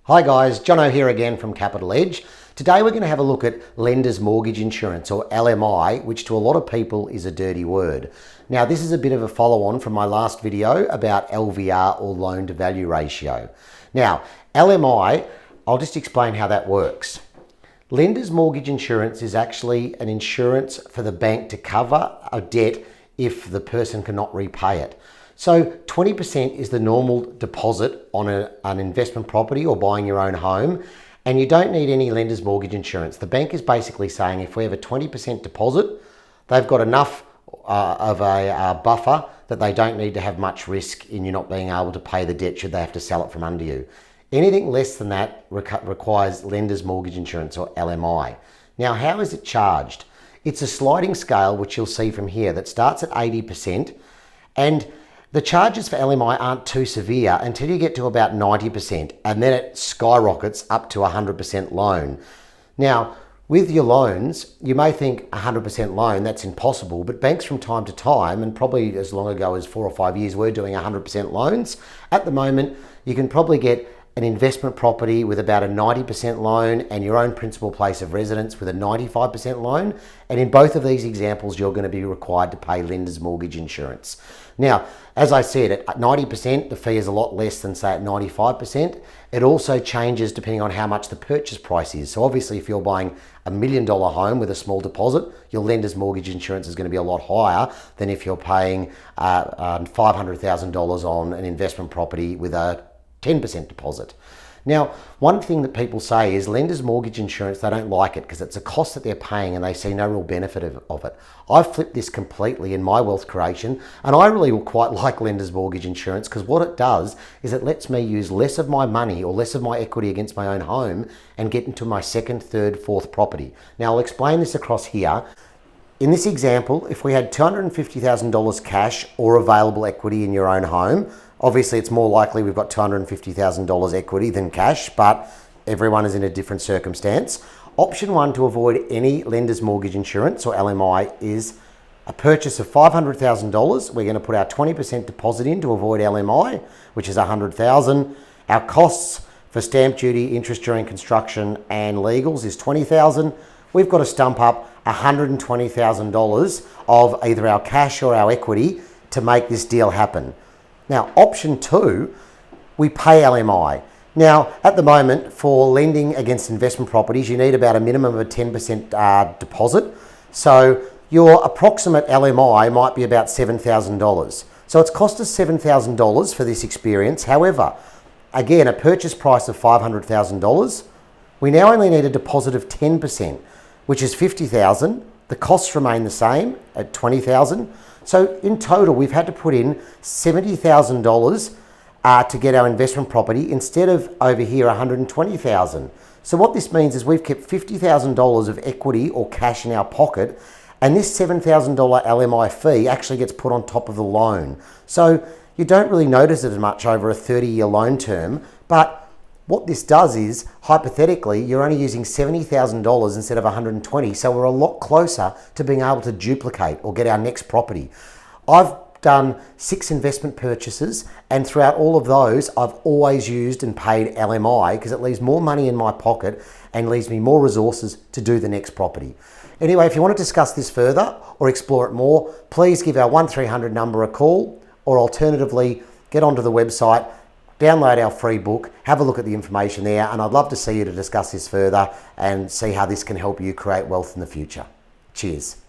Hi guys, Jono here again from Capital Edge. Today we're going to have a look at lender's mortgage insurance, or LMI, which to a lot of people is a dirty word. Now this is a bit of a follow-on from my last video about LVR, or loan to value ratio. Now LMI, I'll just explain how that works. Lender's mortgage insurance is actually an insurance for the bank to cover a debt if the person cannot repay it. So 20% is the normal deposit on an investment property or buying your own home, and you don't need any lender's mortgage insurance. The bank is basically saying if we have a 20% deposit, they've got enough of a buffer that they don't need to have much risk in you not being able to pay the debt should they have to sell it from under you. Anything less than that requires lender's mortgage insurance, or LMI. Now, how is it charged? It's a sliding scale, which you'll see from here, that starts at 80%, and the charges for LMI aren't too severe until you get to about 90%, and then it skyrockets up to 100% loan. Now, with your loans, you may think 100% loan, that's impossible, but banks from time to time, and probably as long ago as 4 or 5 years, were doing 100% loans. At the moment, you can probably get an investment property with about a 90% loan and your own principal place of residence with a 95% loan. And in both of these examples, you're going to be required to pay lender's mortgage insurance. Now, as I said, at 90%, the fee is a lot less than, say, at 95%. It also changes depending on how much the purchase price is. So obviously, if you're buying $1 million home with a small deposit, your lender's mortgage insurance is going to be a lot higher than if you're paying $500,000 on an investment property with a 10% deposit. Now, one thing that people say is lender's mortgage insurance, they don't like it because it's a cost that they're paying and they see no real benefit of it. I've flipped this completely in my wealth creation, and I really quite like lender's mortgage insurance because what it does is it lets me use less of my money or less of my equity against my own home and get into my second, third, fourth property. Now, I'll explain this across here. In this example, if we had $250,000 cash or available equity in your own home, obviously it's more likely we've got $250,000 equity than cash, but everyone is in a different circumstance. Option 1 to avoid any lender's mortgage insurance, or LMI, is a purchase of $500,000. We're going to put our 20% deposit in to avoid LMI, which is $100,000. Our costs for stamp duty, interest during construction, and legals is $20,000. We've got to stump up $120,000 of either our cash or our equity to make this deal happen. Now, option 2, we pay LMI. Now, at the moment, for lending against investment properties, you need about a minimum of a 10% deposit. So your approximate LMI might be about $7,000. So it's cost us $7,000 for this experience. However, again, a purchase price of $500,000, we now only need a deposit of 10%, which is $50,000. The costs remain the same at $20,000. So in total, we've had to put in $70,000 to get our investment property instead of over here $120,000. So what this means is we've kept $50,000 of equity or cash in our pocket, and this $7,000 LMI fee actually gets put on top of the loan. So you don't really notice it as much over a 30-year loan term, but what this does is, hypothetically, you're only using $70,000 instead of $120,000, so we're a lot closer to being able to duplicate or get our next property. I've done 6 investment purchases, and throughout all of those, I've always used and paid LMI because it leaves more money in my pocket and leaves me more resources to do the next property. Anyway, if you want to discuss this further or explore it more, please give our 1300 number a call, or alternatively, get onto the website, download our free book, have a look at the information there, and I'd love to see you to discuss this further and see how this can help you create wealth in the future. Cheers.